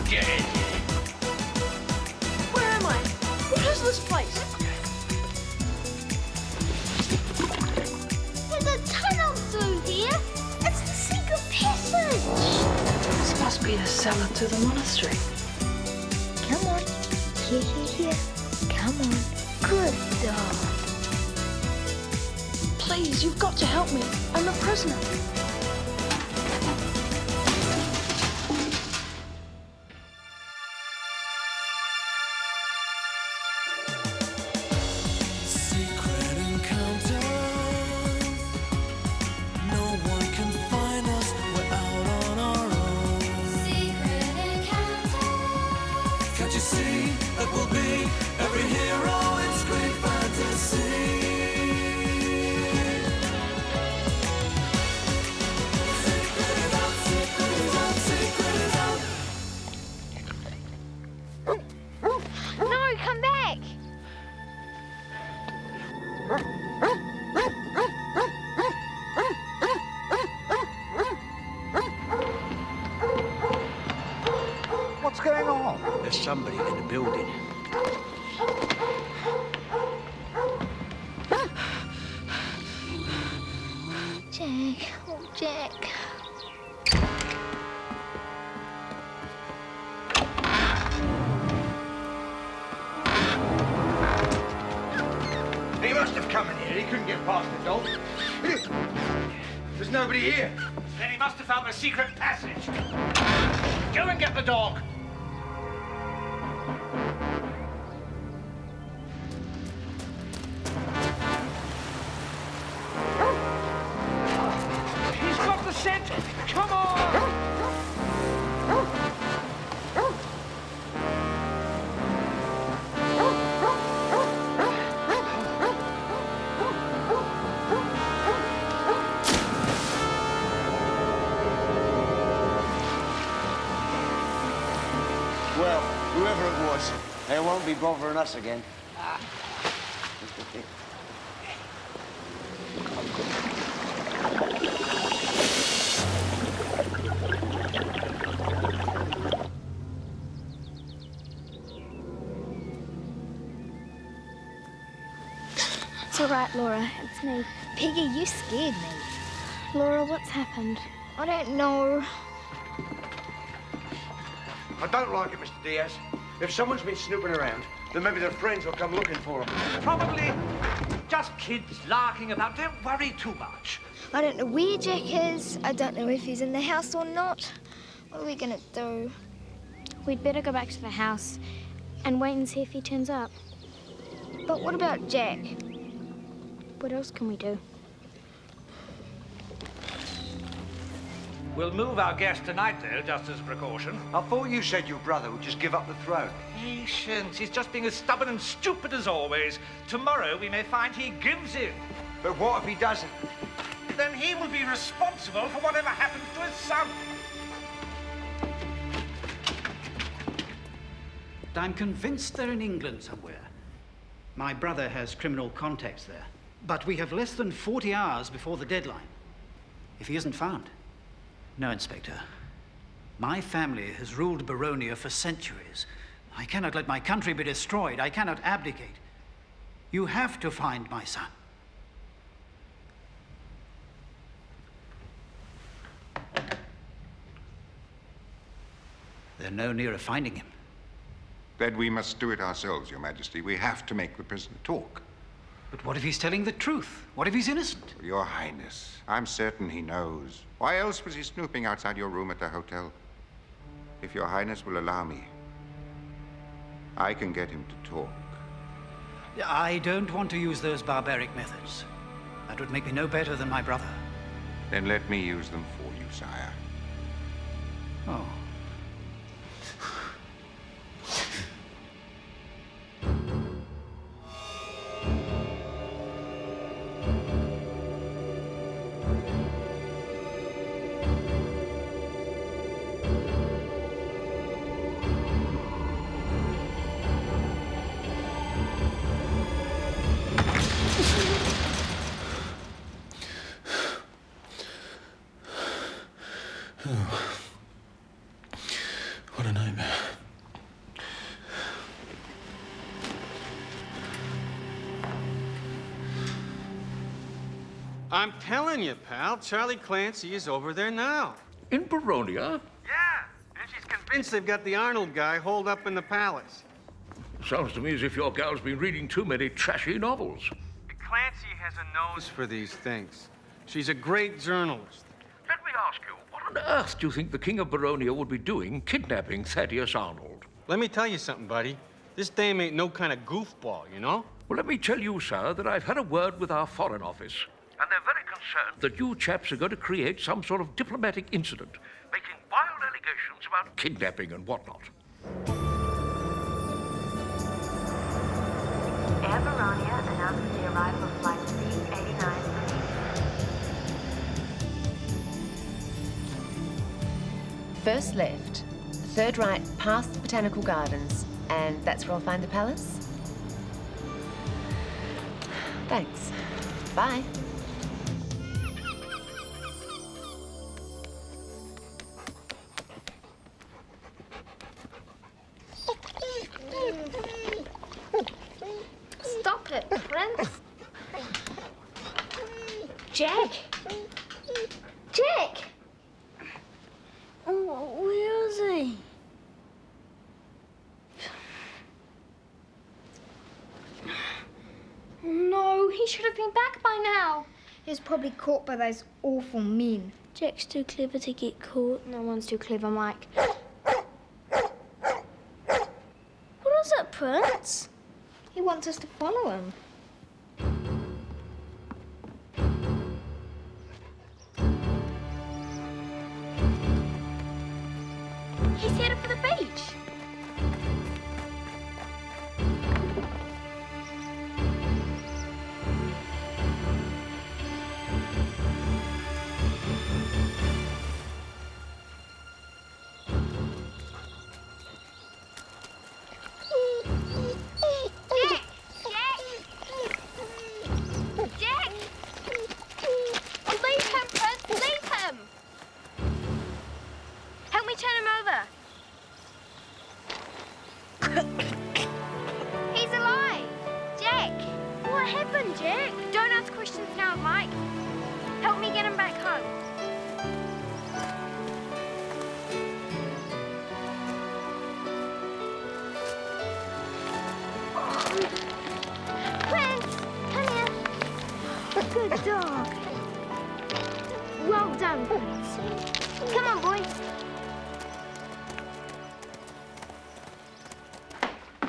Get in. Where am I? What is this place? There's a tunnel through here. It's the secret passage. This must be the cellar to the monastery. Come on. Here. Come on. Good dog. Please, you've got to help me. I'm a prisoner. What's going on? There's somebody in the building. Jack, oh Jack. He must have come in here. He couldn't get past the dog. There's nobody here. Then he must have found a secret passage. Go and get the dog. He's got the scent. Come on. Well, whoever it was, they won't be bothering us again. It's all right, Laura. It's me. Peggy, you scared me. Laura, what's happened? I don't know. I don't like it, Mr. Diaz. If someone's been snooping around, then maybe their friends will come looking for them. Probably just kids larking about. Don't worry too much. I don't know where Jack is. I don't know if he's in the house or not. What are we gonna do? We'd better go back to the house and wait and see if he turns up. But what about Jack? What else can we do? We'll move our guest tonight, though, just as a precaution. I thought you said your brother would just give up the throne. Patience. He's just being as stubborn and stupid as always. Tomorrow we may find he gives in. But what if he doesn't? Then he will be responsible for whatever happens to his son. I'm convinced they're in England somewhere. My brother has criminal contacts there. But we have less than 40 hours before the deadline. If he isn't found. No, Inspector. My family has ruled Baronia for centuries. I cannot let my country be destroyed. I cannot abdicate. You have to find my son. They're no nearer finding him. Then we must do it ourselves, Your Majesty. We have to make the prisoner talk. But what if he's telling the truth? What if he's innocent? Your Highness, I'm certain he knows. Why else was he snooping outside your room at the hotel? If Your Highness will allow me, I can get him to talk. I don't want to use those barbaric methods. That would make me no better than my brother. Then let me use them for you, sire. Oh. nightmare. I'm telling you, pal, Charlie Clancy is over there now. In Baronia? Yeah, and she's convinced they've got the Arnold guy holed up in the palace. Sounds to me as if your gal's been reading too many trashy novels. Clancy has a nose for these things. She's a great journalist. Let me ask you, what on earth do you think the King of Baronia would be doing kidnapping Thaddeus Arnold? Let me tell you something, buddy. This dame ain't no kind of goofball, you know? Well, let me tell you, sir, that I've had a word with our Foreign Office, and they're very concerned that you chaps are going to create some sort of diplomatic incident, making wild allegations about kidnapping and whatnot. Air Baronia announces the arrival of flight C-89. First left, third right past the Botanical Gardens, and that's where I'll find the palace. Thanks. Bye. Stop it, Prince. Jack! Jack! Oh, where is he? No, he should have been back by now. He was probably caught by those awful men. Jack's too clever to get caught. No one's too clever, Mike. What is it, Prince? He wants us to follow him. He's headed for the beach. Good dog. Well done, Prince. Come on, boys.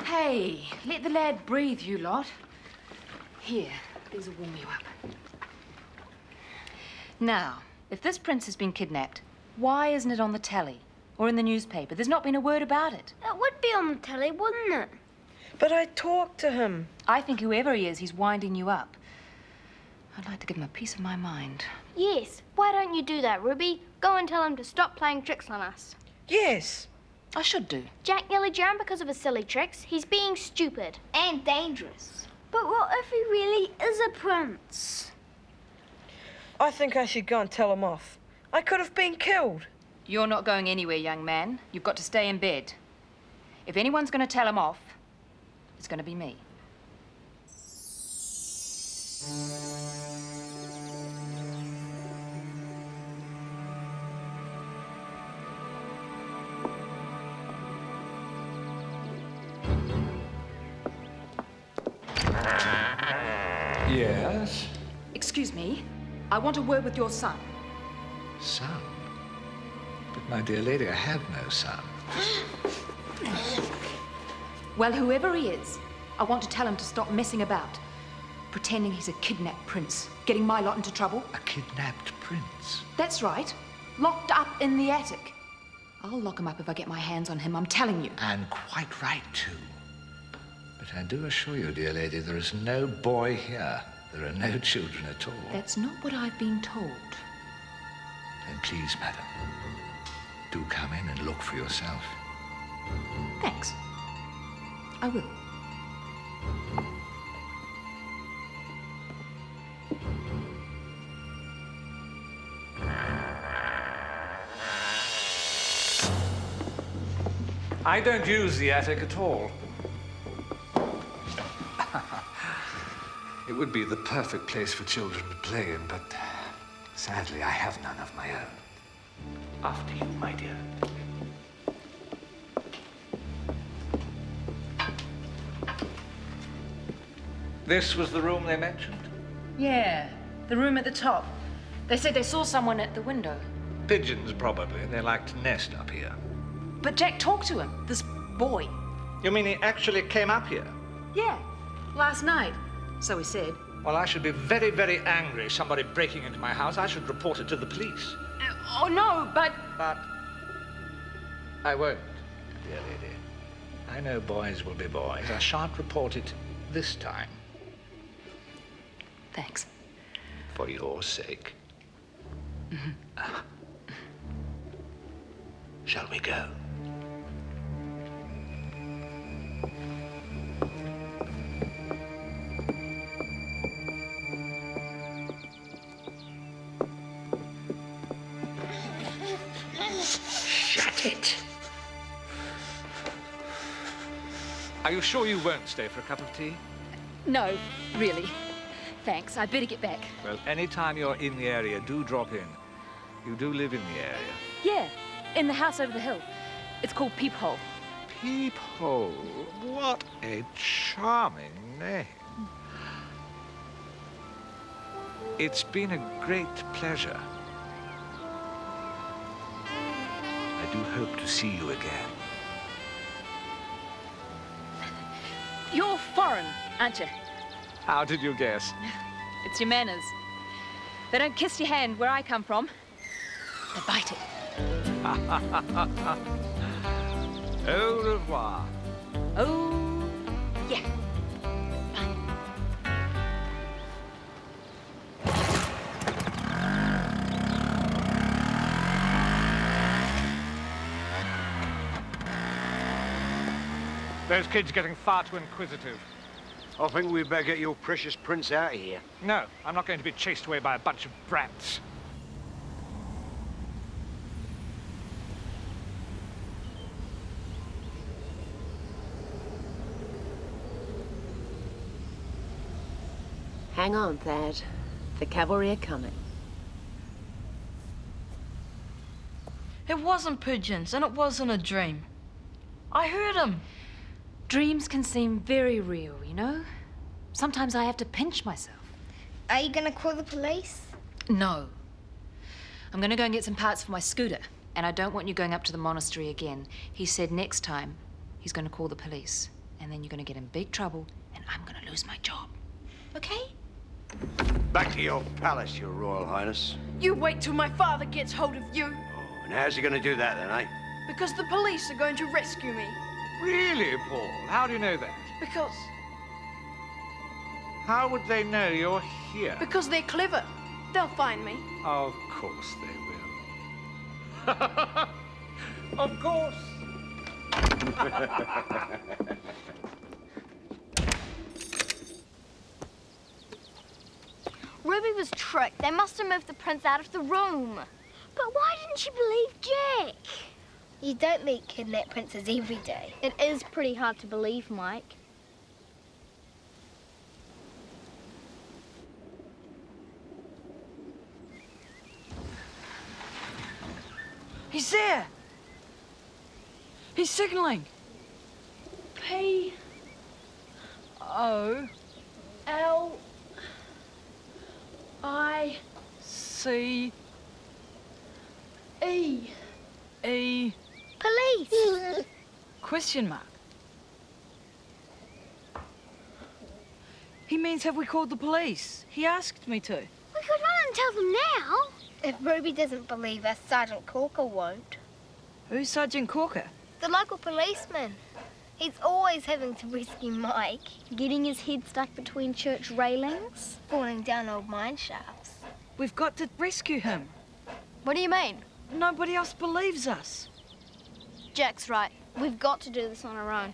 Hey, let the lad breathe, you lot. Here, these will warm you up. Now, if this prince has been kidnapped, why isn't it on the telly or in the newspaper? There's not been a word about it. It would be on the telly, wouldn't it? But I talked to him. I think whoever he is, he's winding you up. I'd like to give him a piece of my mind. Yes. Why don't you do that, Ruby? Go and tell him to stop playing tricks on us. Yes. I should do. Jack nearly drowned because of his silly tricks. He's being stupid. And dangerous. But what if he really is a prince? I think I should go and tell him off. I could have been killed. You're not going anywhere, young man. You've got to stay in bed. If anyone's going to tell him off, it's going to be me. Yes? Excuse me. I want a word with your son. Son? But, my dear lady, I have no son. Well, whoever he is, I want to tell him to stop messing about. Pretending he's a kidnapped prince. Getting my lot into trouble. A kidnapped prince? That's right. Locked up in the attic. I'll lock him up if I get my hands on him, I'm telling you. And quite right, too. But I do assure you, dear lady, there is no boy here. There are no children at all. That's not what I've been told. Then please, madam, do come in and look for yourself. Thanks. I will. I don't use the attic at all. It would be the perfect place for children to play in, but sadly, I have none of my own. After you, my dear. This was the room they mentioned? Yeah, the room at the top. They said they saw someone at the window. Pigeons, probably. They like to nest up here. But Jack talked to him, this boy. You mean he actually came up here? Yeah, last night, so he said. Well, I should be very, very angry. Somebody breaking into my house. I should report it to the police. Oh, no, but... But I won't, dear lady. I know boys will be boys. I shan't report it this time. Thanks. For your sake. Shall we go? Shut it. Are you sure you won't stay for a cup of tea? No, really. Thanks. I'd better get back. Well, any time you're in the area, do drop in. You do live in the area. Yeah, in the house over the hill. It's called Peephole. Peephole? What a charming name. It's been a great pleasure. I do hope to see you again. You're foreign, aren't you? How did you guess? It's your manners. They don't kiss your hand where I come from. They bite it. Au revoir. Oh, yeah. Those kids are getting far too inquisitive. I think we'd better get your precious prince out of here. No, I'm not going to be chased away by a bunch of brats. Hang on, Thad. The cavalry are coming. It wasn't pigeons, and it wasn't a dream. I heard him. Dreams can seem very real, you know? Sometimes I have to pinch myself. Are you gonna call the police? No. I'm gonna go and get some parts for my scooter, and I don't want you going up to the monastery again. He said next time he's gonna call the police, and then you're gonna get in big trouble, and I'm gonna lose my job. Okay? Back to your palace, Your Royal Highness. You wait till my father gets hold of you. And how's he going to do that, then, eh? Because the police are going to rescue me. Really, Paul? How do you know that? Because How would they know you're here? they're clever. They'll find me. Of course they will. Of course. Ruby was tricked. They must have moved the prince out of the room. But why didn't she believe Jack? You don't meet kidnapped princes every day. It is pretty hard to believe, Mike. He's there. He's signaling. P-O-L-I-C-E. Police! Question mark. He means have we called the police? He asked me to. We could run and tell them now. If Ruby doesn't believe us, Sergeant Corker won't. Who's Sergeant Corker? The local policeman. He's always having to rescue Mike. Getting his head stuck between church railings. Falling down old mine shafts. We've got to rescue him. What do you mean? Nobody else believes us. Jack's right. We've got to do this on our own.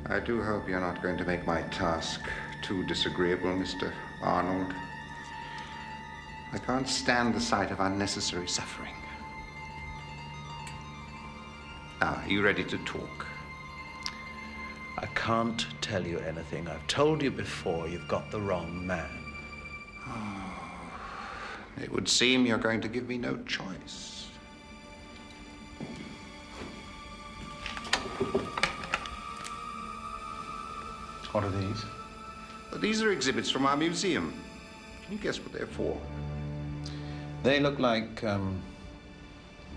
I do hope you're not going to make my task too disagreeable, Mr. Arnold. I can't stand the sight of unnecessary suffering. Now, are you ready to talk? I can't tell you anything. I've told you before, you've got the wrong man. Oh, it would seem you're going to give me no choice. What are these? Well, these are exhibits from our museum. Can you guess what they're for? They look like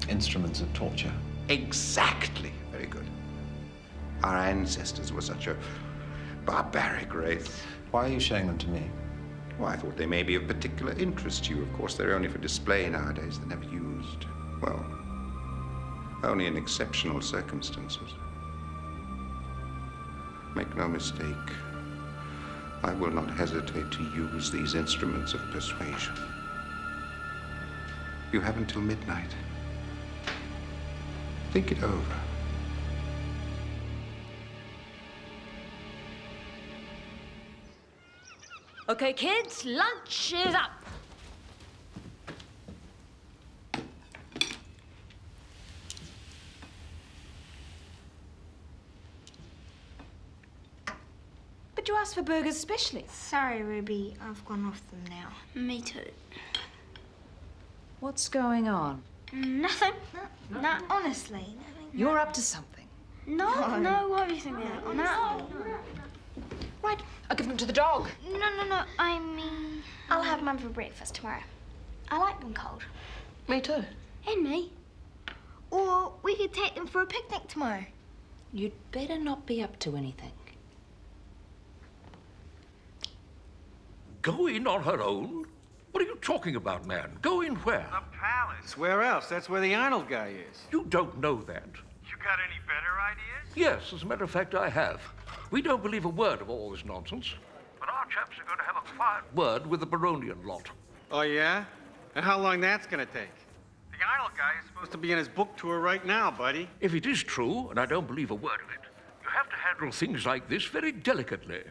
instruments of torture. Exactly. Very good. Our ancestors were such a barbaric race. Why are you showing them to me? Well, I thought they may be of particular interest to you. Of course, they're only for display nowadays. They're never used. Well, only in exceptional circumstances. Make no mistake, I will not hesitate to use these instruments of persuasion. You have until midnight. Think it over. Okay, kids, lunch is up. But you asked for burgers specially. Sorry, Ruby. I've gone off them now. Me too. What's going on? Nothing. No, honestly, nothing. You're up to something. No, what are you thinking? No. Right, I'll give them to the dog. No. I mean, I'll have mine for breakfast tomorrow. I like them cold. Me too. And me. Or we could take them for a picnic tomorrow. You'd better not be up to anything. Go in on her own? What are you talking about, man? Go in where? The palace. Where else? That's where the Arnold guy is. You don't know that. You got any better ideas? Yes, as a matter of fact, I have. We don't believe a word of all this nonsense. But our chaps are going to have a quiet word with the Baronian lot. Oh, yeah? And how long that's gonna take? The Arnold guy is supposed to be on his book tour right now, buddy. If it is true, and I don't believe a word of it, you have to handle things like this very delicately.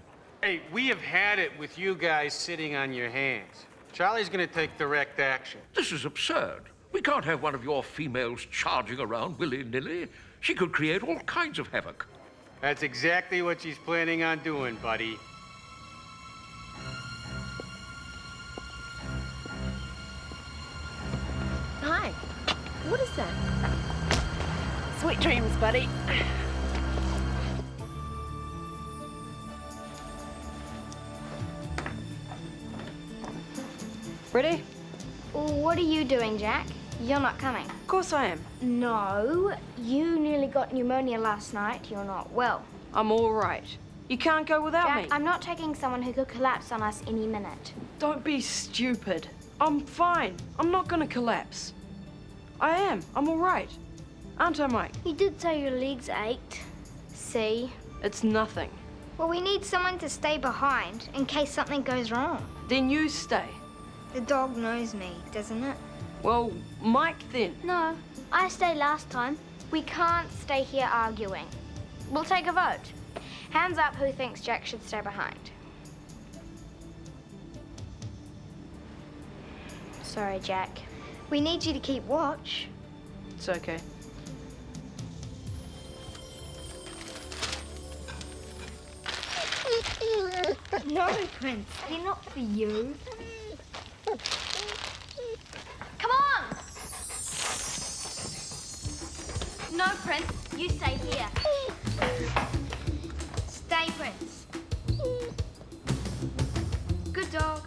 Hey, we have had it with you guys sitting on your hands. Charlie's gonna take direct action. This is absurd. We can't have one of your females charging around willy-nilly. She could create all kinds of havoc. That's exactly what she's planning on doing, buddy. Hi. What is that? Sweet dreams, buddy. Ready? What are you doing, Jack? You're not coming. Of course I am. No, you nearly got pneumonia last night. You're not well. I'm all right. You can't go without Jack, me. I'm not taking someone who could collapse on us any minute. Don't be stupid. I'm fine. I'm not gonna collapse. I am. I'm all right. Aren't I, Mike? You did say your legs ached. See? It's nothing. Well, we need someone to stay behind in case something goes wrong. Then you stay. The dog knows me, doesn't it? Well, Mike then. No, I stayed last time. We can't stay here arguing. We'll take a vote. Hands up who thinks Jack should stay behind. Sorry, Jack. We need you to keep watch. It's okay. No, Prince, they're not for you. Come on! No, Prince, you stay here. Stay, Prince. Good dog.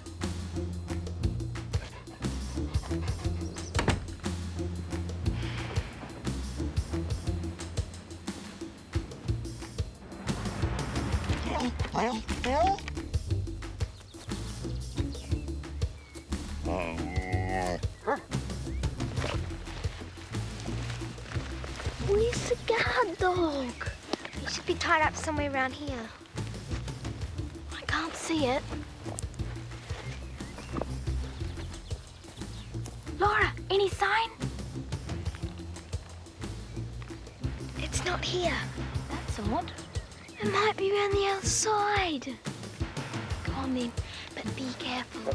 Where's the guard dog? He should be tied up somewhere around here. I can't see it. Laura, any sign? It's not here. That's odd. It might be around the other side. on them, but be careful.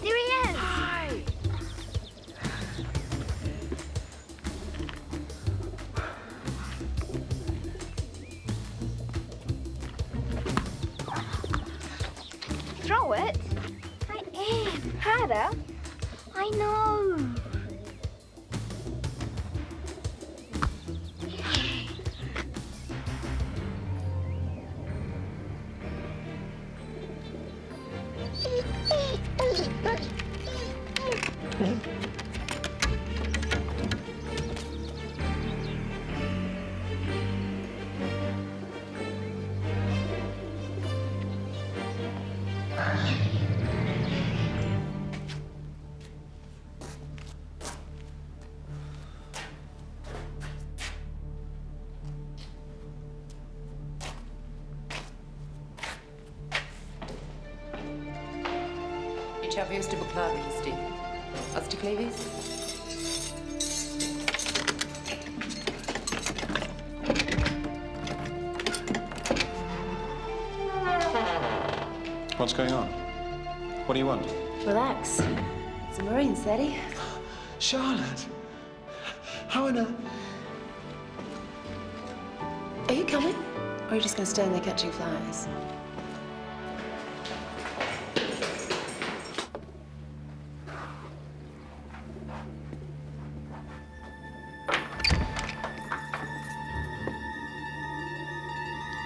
There he is. Hi. Throw it. I am. Harder. I know. Ich habe erste Beklagungsliste. Hast du Klevis? What's going on? What do you want? Relax. It's the Marines, Daddy. Charlotte! How on earth? Are you coming? Or are you just going to stand there catching flies?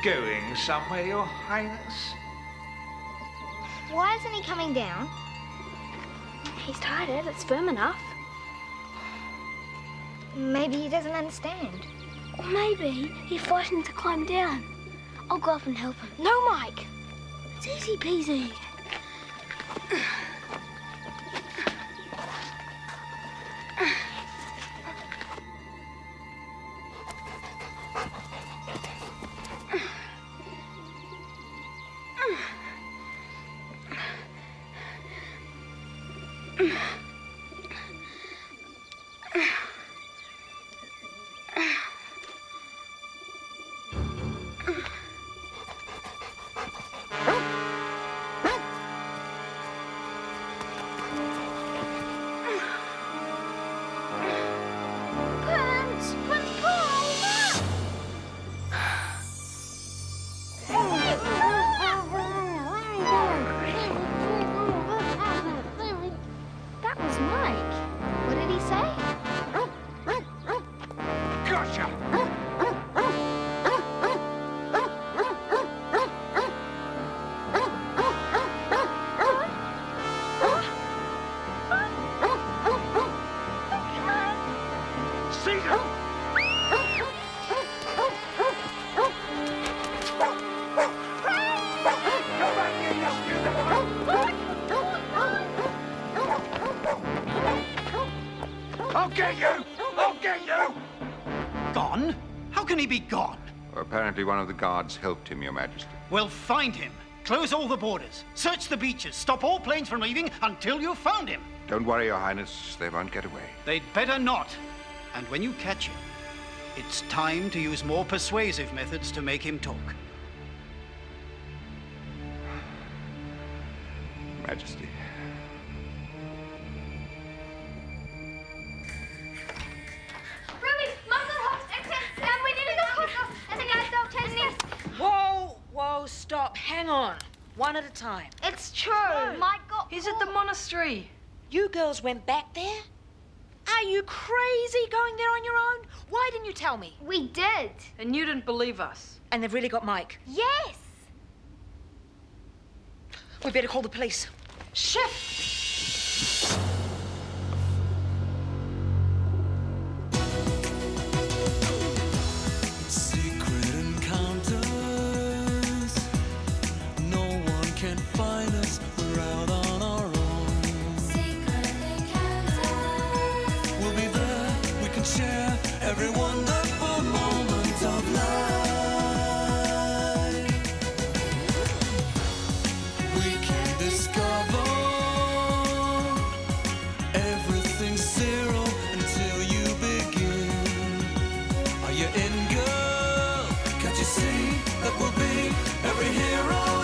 Going somewhere, Your Highness? Why isn't he coming down? He's tied it. It's firm enough. Maybe he doesn't understand. Or maybe he's fighting to climb down. I'll go up and help him. No, Mike. It's easy peasy. That was Mike. What did he say? Gotcha! Caesar! I'll get you! I'll get you! Gone? How can he be gone? Apparently one of the guards helped him, Your Majesty. Well, find him. Close all the borders. Search the beaches. Stop all planes from leaving until you've found him. Don't worry, Your Highness. They won't get away. They'd better not. And when you catch him, it's time to use more persuasive methods to make him talk. Majesty. Ruby, Mum's hot. We need to go. And the guys don't chase us. Whoa, whoa, stop. Hang on. One at a time. It's true. Mike got He's at the monastery. You girls went back there? Are you crazy going there on your own? Why didn't you tell me? We did. And you didn't believe us. And they've really got Mike. Yes. We better call the police. Shift. Secret encounters. No one can find us. We're out on our own. Secret encounters. We'll be there. We can share every wonderful moment of life. that will be every hero.